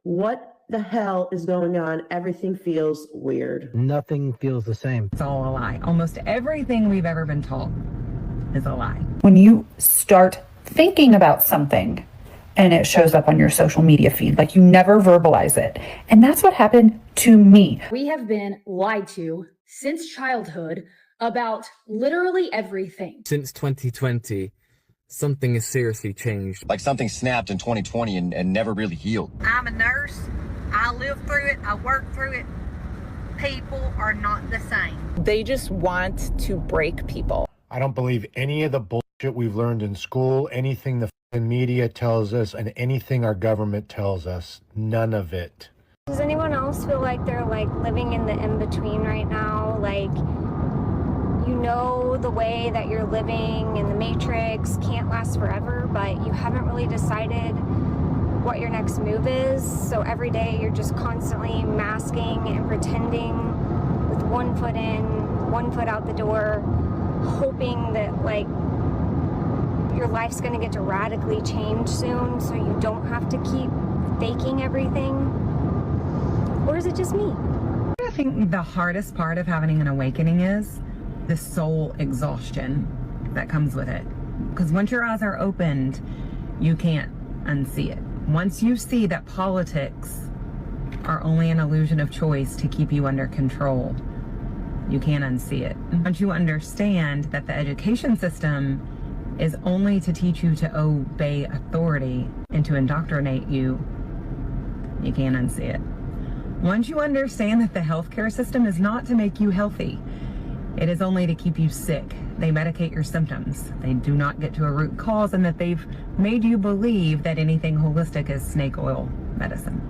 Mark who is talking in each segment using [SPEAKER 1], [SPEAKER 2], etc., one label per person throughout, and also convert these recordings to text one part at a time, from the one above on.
[SPEAKER 1] What the hell is going on? Everything feels weird.
[SPEAKER 2] Nothing feels the same.
[SPEAKER 3] It's all a lie. Almost everything we've ever been taught is a lie.
[SPEAKER 4] When you start thinking about something and it shows up on your social media feed, like you never verbalize it. And that's what happened to me.
[SPEAKER 5] We have been lied to since childhood about literally everything.
[SPEAKER 6] Since 2020, something has seriously changed.
[SPEAKER 7] Like something snapped in 2020 and never really healed.
[SPEAKER 8] I'm a nurse. I live through it. I work through it. People are not the same.
[SPEAKER 9] They just want to break people.
[SPEAKER 10] I don't believe any of the bullshit we've learned in school, anything the media tells us, and anything our government tells us. None of it.
[SPEAKER 11] Does anyone else feel like they're living in the in-between right now? You know the way that you're living in the Matrix can't last forever, but you haven't really decided what your next move is. So every day you're just constantly masking and pretending with one foot in, one foot out the door, hoping that your life's gonna get to radically change soon so you don't have to keep faking everything. Or is it just me?
[SPEAKER 3] I think the hardest part of having an awakening is the soul exhaustion that comes with it. Because once your eyes are opened, you can't unsee it. Once you see that politics are only an illusion of choice to keep you under control, you can't unsee it. Once you understand that the education system is only to teach you to obey authority and to indoctrinate you, you can't unsee it. Once you understand that the healthcare system is not to make you healthy, it is only to keep you sick. They medicate your symptoms. They do not get to a root cause, and that they've made you believe that anything holistic is snake oil medicine.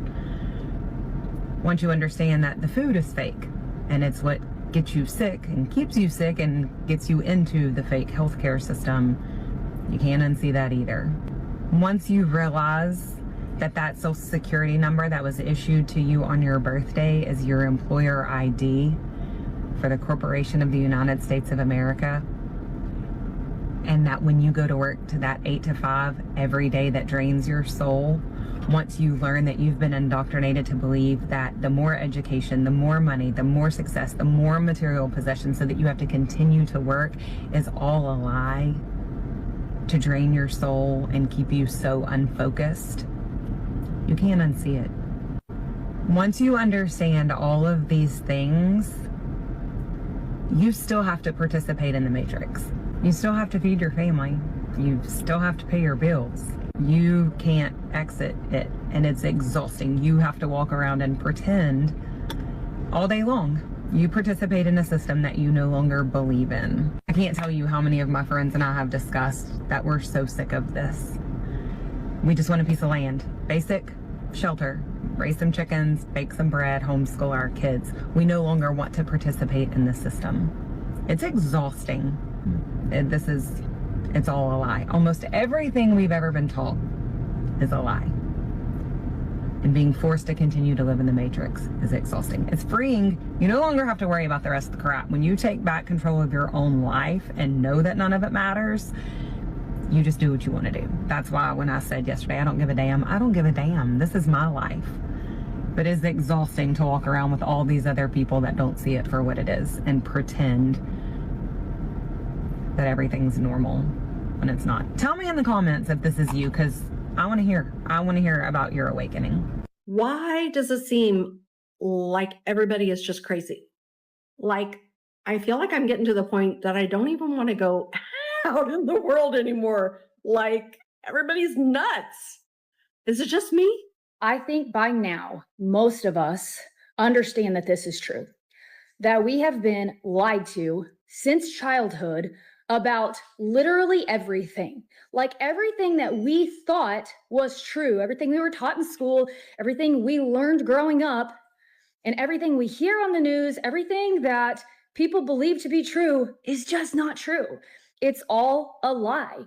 [SPEAKER 3] Once you understand that the food is fake and it's what gets you sick and keeps you sick and gets you into the fake healthcare system, you can't unsee that either. Once you realize that that social security number that was issued to you on your birthday is your employer ID for the Corporation of the United States of America, and that when you go to work to that 8 to 5 every day that drains your soul, once you learn that you've been indoctrinated to believe that the more education, the more money, the more success, the more material possessions so that you have to continue to work is all a lie to drain your soul and keep you so unfocused, you can't unsee it. Once you understand all of these things, you still have to participate in the Matrix. You still have to feed your family. You still have to pay your bills. You can't exit it, and it's exhausting. You have to walk around and pretend all day long. You participate in a system that you no longer believe in. I can't tell you how many of my friends and I have discussed that we're so sick of this. We just want a piece of land, basic shelter, raise some chickens, bake some bread, homeschool our kids. We no longer want to participate in the system. It's exhausting. It's all a lie. Almost everything we've ever been taught is a lie. And being forced to continue to live in the Matrix is exhausting. It's freeing. You no longer have to worry about the rest of the crap. When you take back control of your own life and know that none of it matters, you just do what you want to do. That's why when I said yesterday, I don't give a damn, I don't give a damn. This is my life. But it's exhausting to walk around with all these other people that don't see it for what it is and pretend that everything's normal when it's not. Tell me in the comments if this is you, because I want to hear. I want to hear about your awakening.
[SPEAKER 1] Why does it seem like everybody is just crazy? I feel like I'm getting to the point that I don't even want to go out in the world anymore. Everybody's nuts. Is it just me?
[SPEAKER 5] I think by now, most of us understand that this is true, that we have been lied to since childhood about literally everything. Everything that we thought was true, everything we were taught in school, everything we learned growing up, and everything we hear on the news, everything that people believe to be true is just not true. It's all a lie.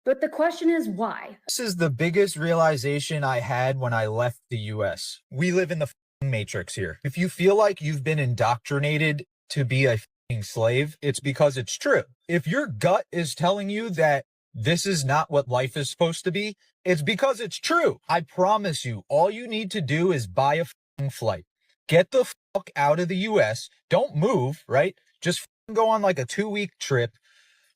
[SPEAKER 5] But the question is why?
[SPEAKER 12] This is the biggest realization I had when I left the US. We live in the Matrix here. If you feel like you've been indoctrinated to be a slave, it's because it's true. If your gut is telling you that this is not what life is supposed to be, it's because it's true. I promise you, all you need to do is buy a f***ing flight. Get the fuck out of the US. Don't move, right? Just go on like a 2-week trip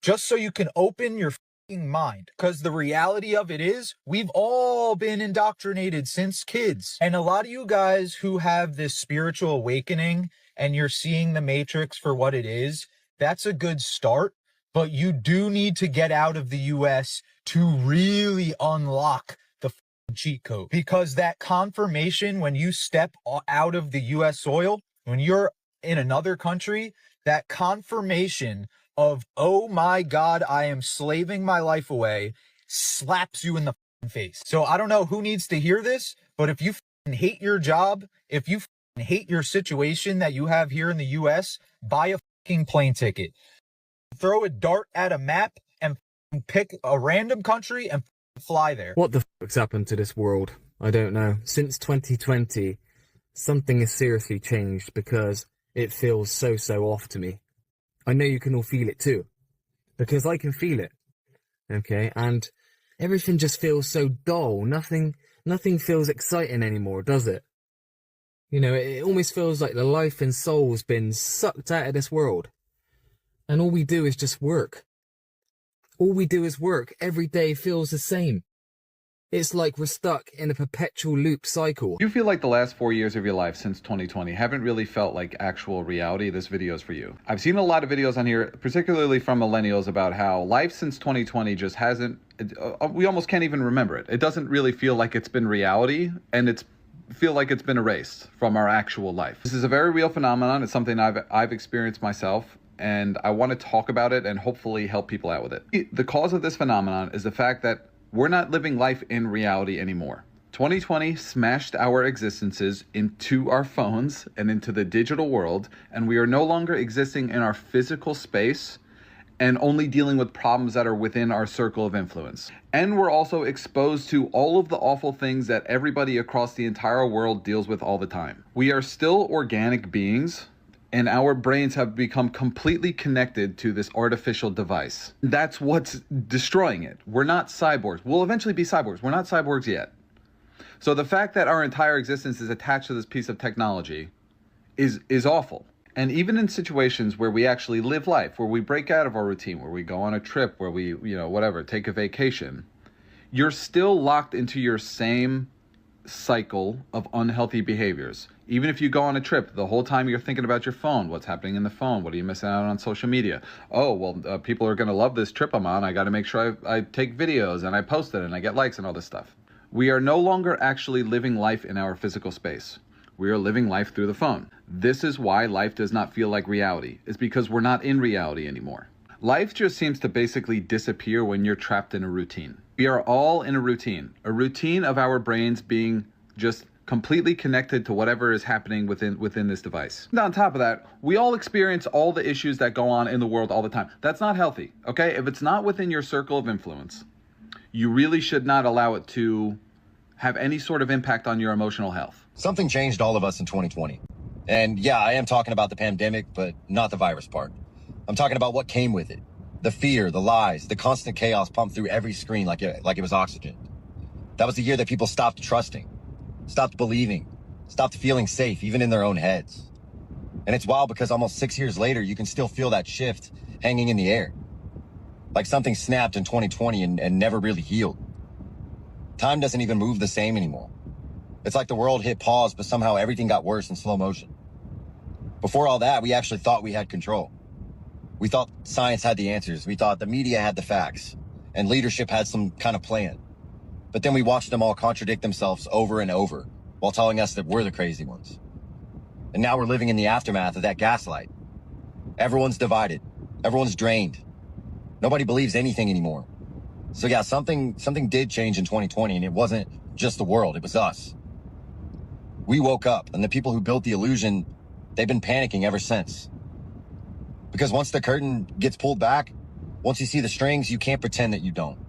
[SPEAKER 12] just so you can open your f***ing mind. Because the reality of it is, we've all been indoctrinated since kids. And a lot of you guys who have this spiritual awakening and you're seeing the Matrix for what it is, that's a good start. But you do need to get out of the US to really unlock the cheat code. Because that confirmation when you step out of the US soil, when you're in another country, that confirmation of, oh my God, I am slaving my life away, slaps you in the face. So I don't know who needs to hear this, but if you hate your job, if you hate your situation that you have here in the US, buy a plane ticket. Throw a dart at a map and pick a random country and fly there.
[SPEAKER 6] What the fuck's happened to this world? I don't know. Since 2020, something has seriously changed because it feels so off to me. I know you can all feel it too, because I can feel it. Okay, and everything just feels so dull. Nothing feels exciting anymore, does it? You know, it almost feels like the life and soul's been sucked out of this world. And all we do is just work. All we do is work. Every day feels the same. It's like we're stuck in a perpetual loop cycle.
[SPEAKER 2] You feel like the last 4 years of your life since 2020 haven't really felt like actual reality. This video is for you. I've seen a lot of videos on here, particularly from millennials, about how life since 2020 just hasn't, we almost can't even remember it. It doesn't really feel like it's been reality, and feel like it's been erased from our actual life. This is a very real phenomenon. It's something I've experienced myself, and I want to talk about it and hopefully help people out with it. The cause of this phenomenon is the fact that we're not living life in reality anymore. 2020 smashed our existences into our phones and into the digital world, and we are no longer existing in our physical space and only dealing with problems that are within our circle of influence. And we're also exposed to all of the awful things that everybody across the entire world deals with all the time. We are still organic beings, and our brains have become completely connected to this artificial device. That's what's destroying it. We're not cyborgs. We'll eventually be cyborgs. We're not cyborgs yet. So the fact that our entire existence is attached to this piece of technology is awful. And even in situations where we actually live life, where we break out of our routine, where we go on a trip, where we, take a vacation, you're still locked into your same cycle of unhealthy behaviors. Even if you go on a trip, the whole time you're thinking about your phone, what's happening in the phone, what are you missing out on social media? Oh, well, people are going to love this trip I'm on. I got to make sure I take videos and I post it and I get likes and all this stuff. We are no longer actually living life in our physical space. We are living life through the phone. This is why life does not feel like reality. It's because we're not in reality anymore. Life just seems to basically disappear when you're trapped in a routine. We are all in a routine of our brains being just completely connected to whatever is happening within this device. And on top of that, we all experience all the issues that go on in the world all the time. That's not healthy, okay? If it's not within your circle of influence, you really should not allow it to have any sort of impact on your emotional health.
[SPEAKER 7] Something changed all of us in 2020. And yeah, I am talking about the pandemic, but not the virus part. I'm talking about what came with it. The fear, the lies, the constant chaos pumped through every screen like it was oxygen. That was the year that people stopped trusting, stopped believing, stopped feeling safe, even in their own heads. And it's wild because almost 6 years later, you can still feel that shift hanging in the air. Like something snapped in 2020 and never really healed. Time doesn't even move the same anymore. It's like the world hit pause, but somehow everything got worse in slow motion. Before all that, we actually thought we had control. We thought science had the answers. We thought the media had the facts and leadership had some kind of plan. But then we watched them all contradict themselves over and over while telling us that we're the crazy ones. And now we're living in the aftermath of that gaslight. Everyone's divided. Everyone's drained. Nobody believes anything anymore. So yeah, something did change in 2020, and it wasn't just the world, it was us. We woke up, and the people who built the illusion, they've been panicking ever since. Because once the curtain gets pulled back, once you see the strings, you can't pretend that you don't.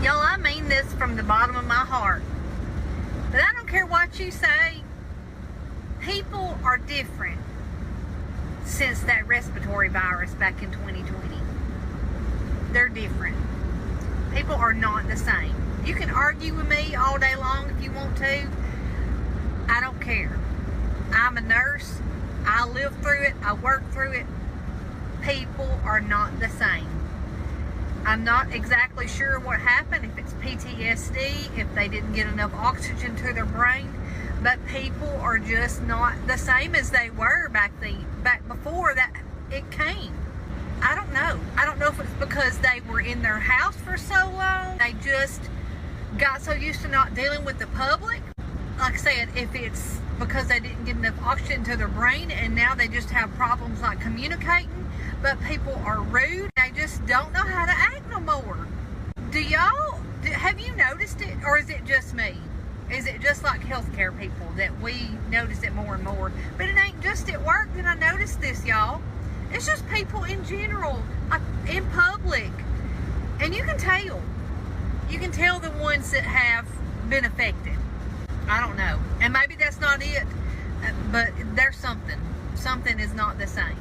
[SPEAKER 8] Y'all, I mean this from the bottom of my heart. But I don't care what you say. People are different since that respiratory virus back in 2020. they're different. People are not the same. You can argue with me all day long if you want to. I don't care. I'm a nurse. I live through it. I work through it. People are not the same. I'm not exactly sure what happened, if it's PTSD, if they didn't get enough oxygen to their brain, but people are just not the same as they were back before that it came. I don't know. I don't know if it's because they were in their house for so long, they just got so used to not dealing with the public. Like I said, if it's because they didn't get enough oxygen to their brain and now they just have problems like communicating, but people are rude. They just don't know how to act no more. Have you noticed it, or is it just me? Is it just like healthcare people that we notice it more and more? But it ain't just at work that I noticed this, y'all. It's just people in general, in public. And you can tell. You can tell the ones that have been affected. I don't know. And maybe that's not it, but there's something. Something is not the same.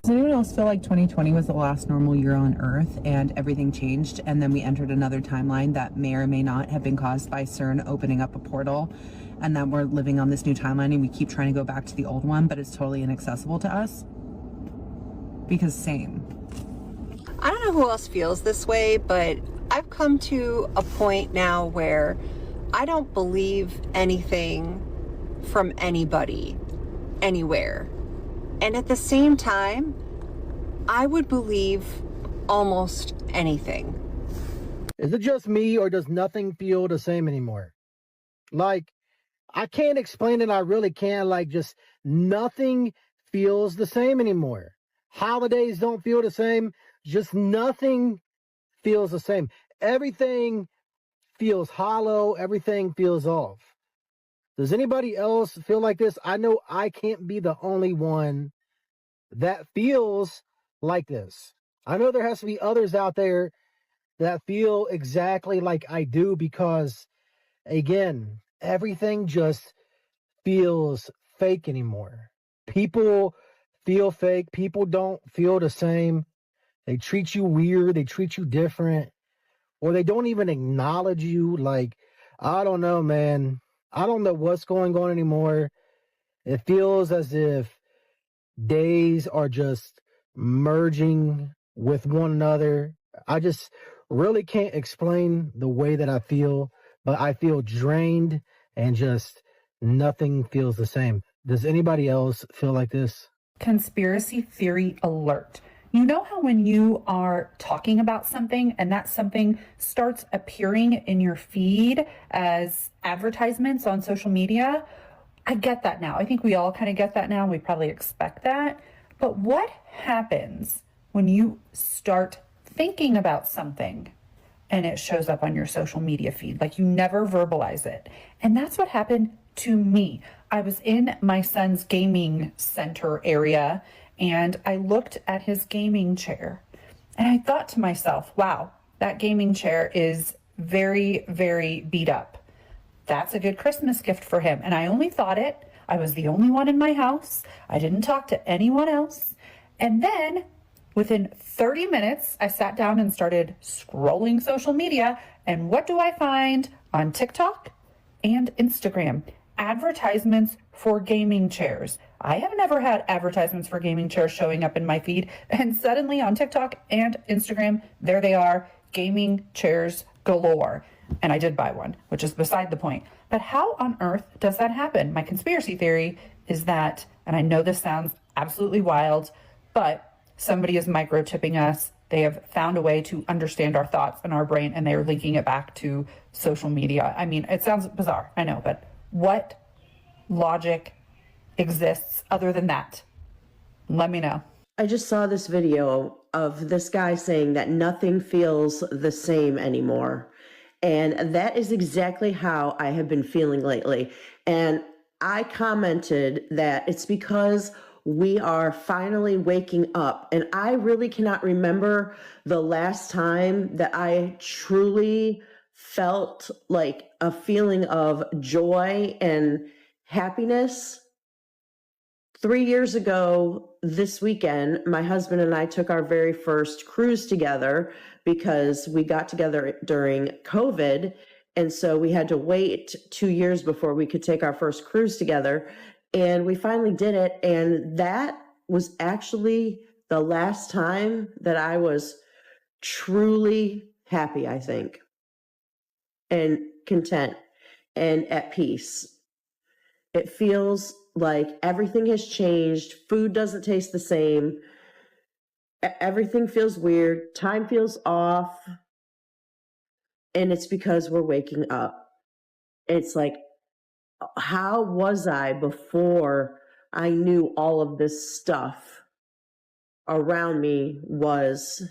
[SPEAKER 13] Does anyone else feel like 2020 was the last normal year on Earth and everything changed, and then we entered another timeline that may or may not have been caused by CERN opening up a portal, and that we're living on this new timeline and we keep trying to go back to the old one, but it's totally inaccessible to us? Because same.
[SPEAKER 14] I don't know who else feels this way, but I've come to a point now where I don't believe anything from anybody, anywhere. And at the same time, I would believe almost anything.
[SPEAKER 15] Is it just me, or does nothing feel the same anymore? Like, I can't explain it. I really can't. Like, just nothing feels the same anymore. Holidays don't feel the same. Just nothing feels the same. Everything feels hollow. Everything feels off. Does anybody else feel like this? I know I can't be the only one that feels like this. I know there has to be others out there that feel exactly like I do, because, again, everything just feels fake anymore. People feel fake. People don't feel the same. They treat you weird. They treat you different. Or they don't even acknowledge you. Like, I don't know, man. I don't know what's going on anymore. It feels as if days are just merging with one another. I just really can't explain the way that I feel, but I feel drained and just nothing feels the same. Does anybody else feel like this?
[SPEAKER 4] Conspiracy theory alert. You know how when you are talking about something and that something starts appearing in your feed as advertisements on social media? I get that now. I think we all kind of get that now. We probably expect that. But what happens when you start thinking about something and it shows up on your social media feed? Like, you never verbalize it. And that's what happened to me. I was in my son's gaming center area and I looked at his gaming chair and I thought to myself, wow, that gaming chair is very, very beat up. That's a good Christmas gift for him. And I only thought it. I was the only one in my house. I didn't talk to anyone else. And then within 30 minutes, I sat down and started scrolling social media. And what do I find on TikTok and Instagram? Advertisements for gaming chairs. I have never had advertisements for gaming chairs showing up in my feed. And suddenly on TikTok and Instagram, there they are, gaming chairs galore. And I did buy one, which is beside the point. But how on earth does that happen? My conspiracy theory is that, and I know this sounds absolutely wild, but somebody is microchipping us. They have found a way to understand our thoughts and our brain, and they are linking it back to social media. I mean, it sounds bizarre, I know, but what logic exists other than that? Let me know.
[SPEAKER 16] I just saw this video of this guy saying that nothing feels the same anymore. And that is exactly how I have been feeling lately. And I commented that it's because we are finally waking up. And I really cannot remember the last time that I truly felt like a feeling of joy and happiness 3 years ago this weekend, my husband and I took our very first cruise together because we got together during COVID. And so we had to wait 2 years before we could take our first cruise together. And we finally did it. And that was actually the last time that I was truly happy, I think, and content and at peace. It feels like everything has changed. Food doesn't taste the same. Everything feels weird. Time feels off. And it's because we're waking up. It's like, how was I before I knew all of this stuff around me was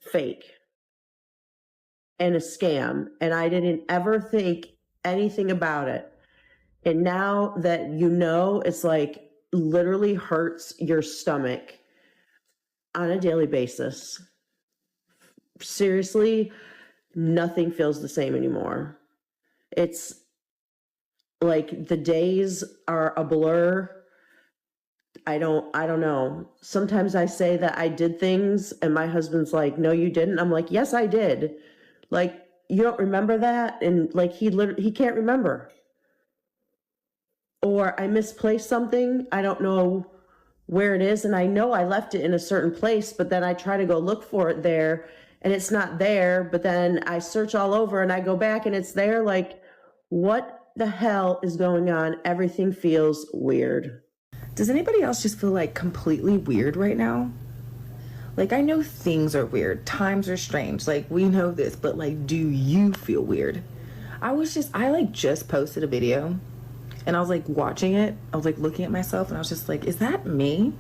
[SPEAKER 16] fake and a scam? And I didn't ever think anything about it. And now that you know, it's like literally hurts your stomach on a daily basis. Seriously, nothing feels the same anymore. It's like the days are a blur. I don't know. Sometimes I say that I did things and my husband's like, no, you didn't. I'm like, yes, I did. Like, you don't remember that? And like, he can't remember. Or I misplaced something. I don't know where it is. And I know I left it in a certain place, but then I try to go look for it there and it's not there. But then I search all over and I go back and it's there. Like, what the hell is going on? Everything feels weird.
[SPEAKER 3] Does anybody else just feel like completely weird right now? Like, I know things are weird. Times are strange. Like, we know this, but like, do you feel weird? I just posted a video. And I was like watching it. I was like looking at myself and I was just like, is that me?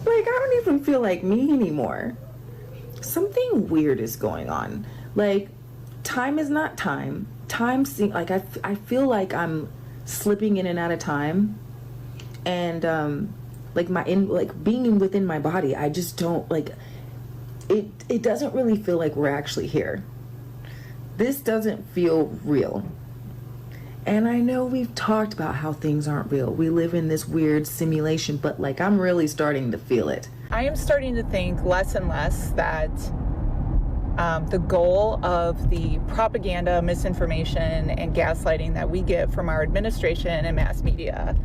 [SPEAKER 3] Like, I don't even feel like me anymore. Something weird is going on. Like, time is not time. Time seems like I feel like I'm slipping in and out of time. And being within my body, I just don't like it doesn't really feel like we're actually here. This doesn't feel real. And I know we've talked about how things aren't real. We live in this weird simulation, but like, I'm really starting to feel it.
[SPEAKER 9] I am starting to think less and less that the goal of the propaganda, misinformation, and gaslighting that we get from our administration and mass media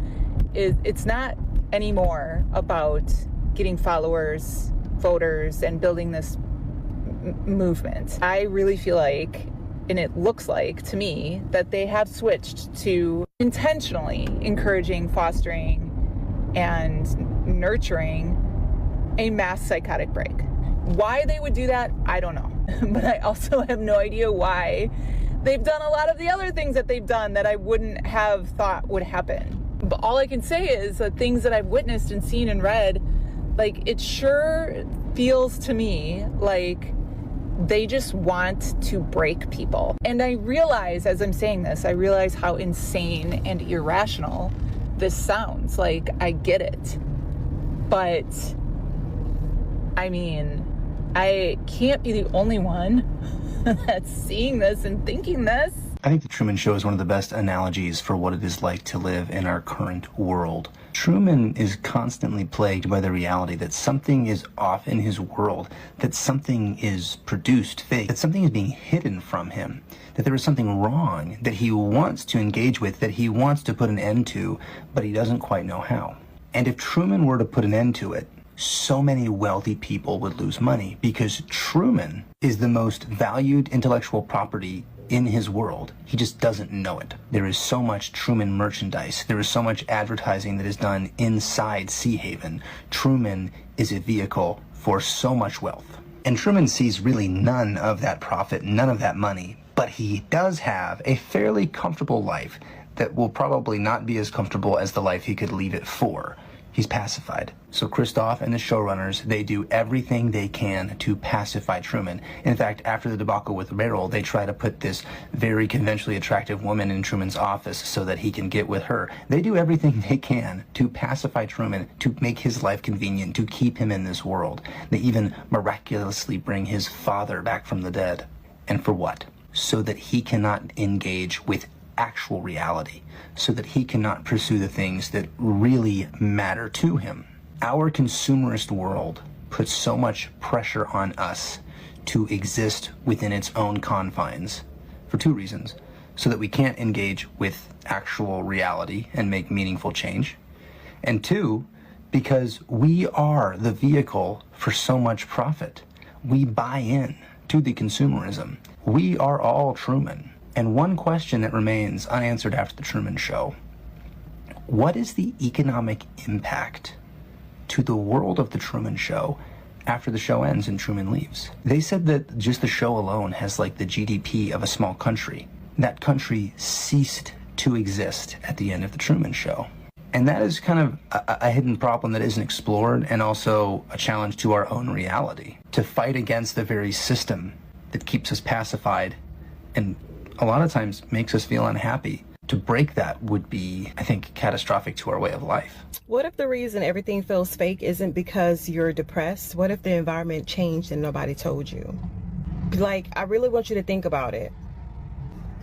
[SPEAKER 9] it's not anymore about getting followers, voters, and building this movement. I really feel like, and it looks like to me, that they have switched to intentionally encouraging, fostering, and nurturing a mass psychotic break. Why they would do that, I don't know. But I also have no idea why they've done a lot of the other things that they've done that I wouldn't have thought would happen. But all I can say is that things that I've witnessed and seen and read, like, it sure feels to me like they just want to break people. And I realize, as I'm saying this, I realize how insane and irrational this sounds. Like, I get it. But, I mean, I can't be the only one that's seeing this and thinking this.
[SPEAKER 17] I think the Truman Show is one of the best analogies for what it is like to live in our current world. Truman is constantly plagued by the reality that something is off in his world, that something is produced fake, that something is being hidden from him, that there is something wrong that he wants to engage with, that he wants to put an end to, but he doesn't quite know how. And if Truman were to put an end to it, so many wealthy people would lose money because Truman is the most valued intellectual property in his world. He just doesn't know it. There is so much Truman merchandise. There is so much advertising that is done inside Sea Haven. Truman is a vehicle for so much wealth. And Truman sees really none of that profit, none of that money, but he does have a fairly comfortable life that will probably not be as comfortable as the life he could leave it for. He's pacified. So Christoph and the showrunners, they do everything they can to pacify Truman. In fact, after the debacle with Beryl, they try to put this very conventionally attractive woman in Truman's office so that he can get with her. They do everything they can to pacify Truman, to make his life convenient, to keep him in this world. They even miraculously bring his father back from the dead. And for what? So that he cannot engage with actual reality so that he cannot pursue the things that really matter to him. Our consumerist world puts so much pressure on us to exist within its own confines for two reasons: so that we can't engage with actual reality and make meaningful change, and two, because we are the vehicle for so much profit. We buy in to the consumerism. We are all Truman. And one question that remains unanswered after the Truman Show: what is the economic impact to the world of the Truman Show after the show ends and Truman leaves? They said that just the show alone has like the GDP of a small country. That country ceased to exist at the end of the Truman Show. And that is kind of a hidden problem that isn't explored, and also a challenge to our own reality, to fight against the very system that keeps us pacified and a lot of times makes us feel unhappy. To break that would be, I think, catastrophic to our way of life.
[SPEAKER 18] What if the reason everything feels fake isn't because you're depressed? What if the environment changed and nobody told you? Like, I really want you to think about it.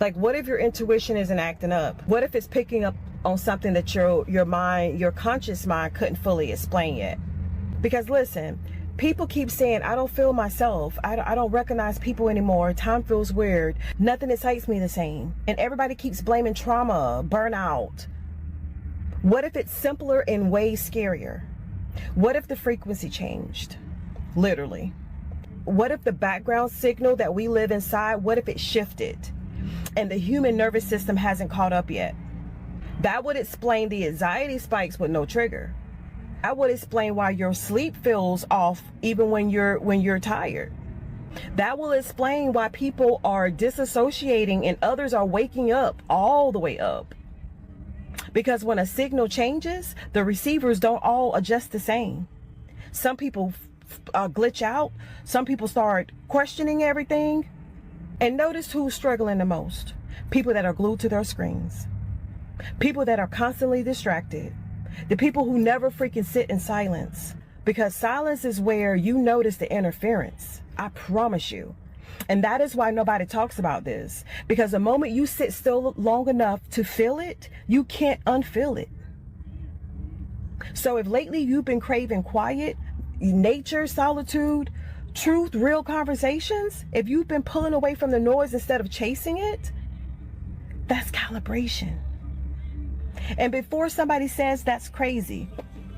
[SPEAKER 18] Like, what if your intuition isn't acting up? What if it's picking up on something that your mind, your conscious mind couldn't fully explain yet? Because listen, people keep saying, I don't feel myself. I don't recognize people anymore. Time feels weird. Nothing excites me the same. And everybody keeps blaming trauma, burnout. What if it's simpler and way scarier? What if the frequency changed? Literally. What if the background signal that we live inside, what if it shifted and the human nervous system hasn't caught up yet? That would explain the anxiety spikes with no trigger. That would explain why your sleep feels off even when you're tired. That will explain why people are disassociating and others are waking up all the way up. Because when a signal changes, the receivers don't all adjust the same. Some people glitch out. Some people start questioning everything. And notice who's struggling the most. People that are glued to their screens. People that are constantly distracted. The people who never freaking sit in silence. Because silence is where you notice the interference. I promise you. And that is why nobody talks about this. Because the moment you sit still long enough to feel it, you can't unfeel it. So if lately you've been craving quiet, nature, solitude, truth, real conversations, if you've been pulling away from the noise instead of chasing it, that's calibration. And before somebody says that's crazy,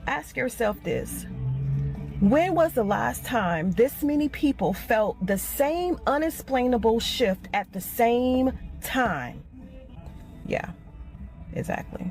[SPEAKER 18] ask yourself this. When was the last time this many people felt the same unexplainable shift at the same time? Yeah, exactly.